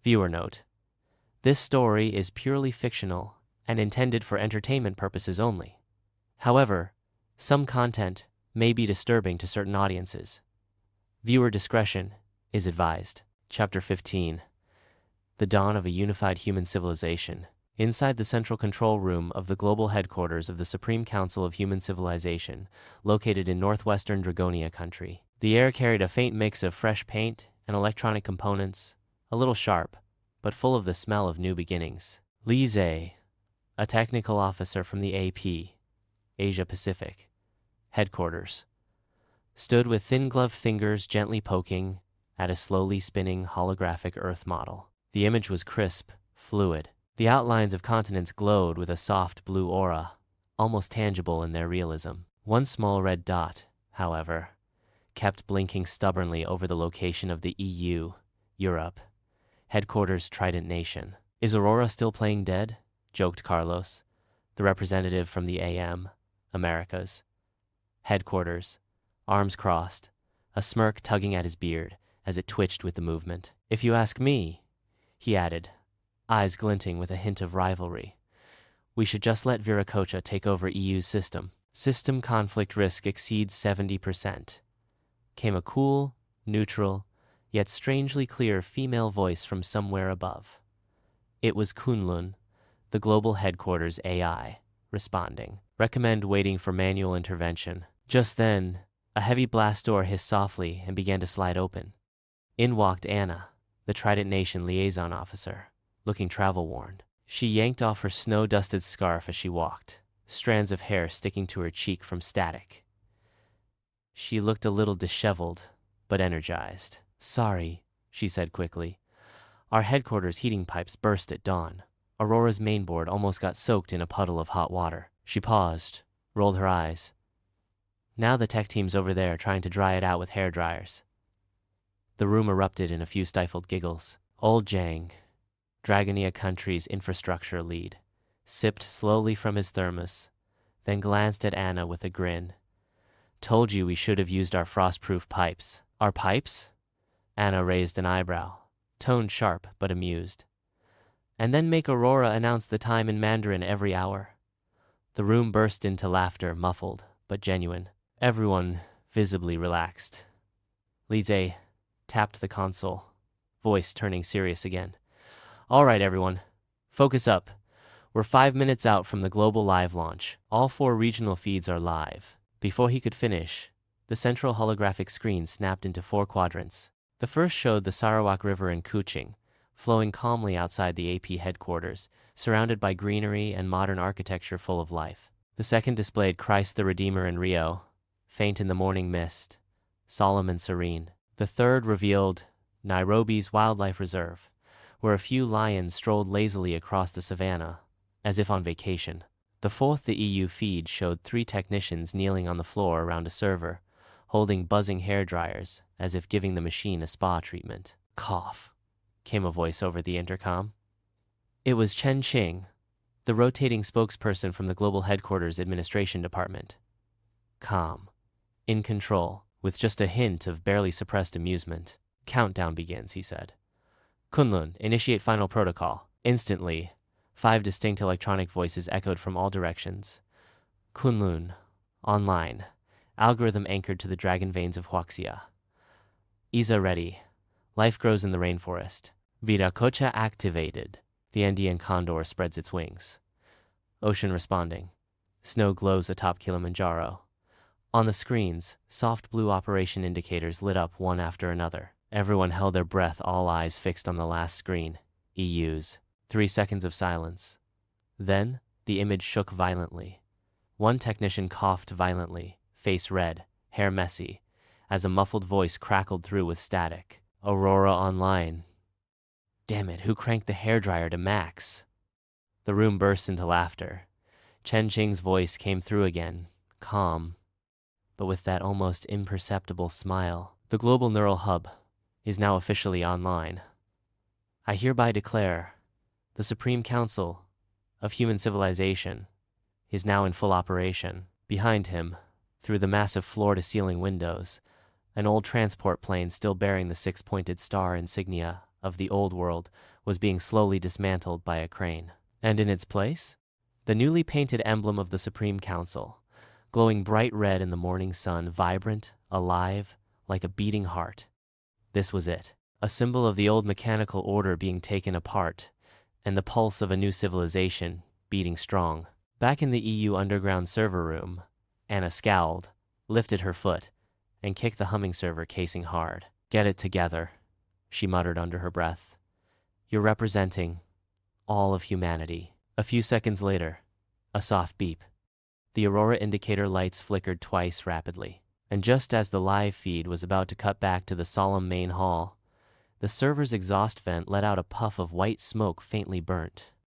Viewer note: this story is purely fictional and intended for entertainment purposes only. However, some content may be disturbing to certain audiences. Viewer discretion is advised. Chapter 15: The Dawn of a Unified Human Civilization. Inside the central control room of the global headquarters of the Supreme Council of Human Civilization, located in northwestern Dragonia country, the air carried a faint mix of fresh paint and electronic components, a little sharp, but full of the smell of new beginnings. Li Zhe, a technical officer from the AP, Asia Pacific, headquarters, stood with thin-gloved fingers gently poking at a slowly spinning holographic Earth model. The image was crisp, fluid. The outlines of continents glowed with a soft blue aura, almost tangible in their realism. One small red dot, however, kept blinking stubbornly over the location of the EU, Europe, headquarters Trident Nation. "Is Aurora still playing dead?" joked Carlos, the representative from the AM, Americas, headquarters, arms crossed, a smirk tugging at his beard as it twitched with the movement. "If you ask me," he added, eyes glinting with a hint of rivalry, "we should just let Viracocha take over EU's system. System conflict risk exceeds 70%. Came a cool, neutral, yet strangely clear female voice from somewhere above. It was Kunlun, the global headquarters AI, responding. "Recommend waiting for manual intervention." Just then, a heavy blast door hissed softly and began to slide open. In walked Anna, the Trident Nation liaison officer, looking travel-worn. She yanked off her snow-dusted scarf as she walked, strands of hair sticking to her cheek from static. She looked a little disheveled, but energized. "Sorry," she said quickly. "Our headquarters heating pipes burst at dawn. Aurora's mainboard almost got soaked in a puddle of hot water." She paused, rolled her eyes. "Now the tech team's over there trying to dry it out with hairdryers." The room erupted in a few stifled giggles. Old Jang, Dragonia country's infrastructure lead, sipped slowly from his thermos, then glanced at Anna with a grin. "Told you we should have used our frost-proof pipes." "Our pipes?" Anna raised an eyebrow, tone sharp but amused. "And then make Aurora announce the time in Mandarin every hour." The room burst into laughter, muffled but genuine. Everyone visibly relaxed. Lise tapped the console, voice turning serious again. "All right, everyone, focus up. We're 5 minutes out from the global live launch. All 4 regional feeds are live." Before he could finish, the central holographic screen snapped into 4 quadrants. The first showed the Sarawak River in Kuching, flowing calmly outside the AP headquarters, surrounded by greenery and modern architecture full of life. The second displayed Christ the Redeemer in Rio, faint in the morning mist, solemn and serene. The third revealed Nairobi's Wildlife Reserve, where a few lions strolled lazily across the savannah, as if on vacation. The fourth, the EU feed, showed 3 technicians kneeling on the floor around a server, holding buzzing hairdryers, as if giving the machine a spa treatment. "Cough," came a voice over the intercom. It was Chen Qing, the rotating spokesperson from the Global Headquarters Administration Department. Calm, in control, with just a hint of barely suppressed amusement. "Countdown begins," he said. "Kunlun, initiate final protocol." Instantly, 5 distinct electronic voices echoed from all directions. "Kunlun, online. Algorithm anchored to the dragon veins of Huaxia. Isa ready. Life grows in the rainforest. Viracocha activated. The Andean condor spreads its wings. Ocean responding. Snow glows atop Kilimanjaro." On the screens, soft blue operation indicators lit up one after another. Everyone held their breath, all eyes fixed on the last screen. EU's. 3 seconds of silence. Then, the image shook violently. One technician coughed violently, face red, hair messy, as a muffled voice crackled through with static. "Aurora online. Damn it, who cranked the hairdryer to max?" The room burst into laughter. Chen Qing's voice came through again, calm, but with that almost imperceptible smile. "The global neural hub is now officially online. I hereby declare the Supreme Council of Human Civilization is now in full operation." Behind him, through the massive floor-to-ceiling windows, an old transport plane still bearing the 6-pointed star insignia of the old world was being slowly dismantled by a crane. And in its place, the newly painted emblem of the Supreme Council, glowing bright red in the morning sun, vibrant, alive, like a beating heart. This was it, a symbol of the old mechanical order being taken apart, and the pulse of a new civilization beating strong. Back in the EU underground server room, Anna scowled, lifted her foot, and kicked the humming server casing hard. "Get it together," she muttered under her breath. "You're representing all of humanity." A few seconds later, a soft beep. The Aurora indicator lights flickered twice rapidly, and just as the live feed was about to cut back to the solemn main hall, the server's exhaust vent let out a puff of white smoke faintly burnt.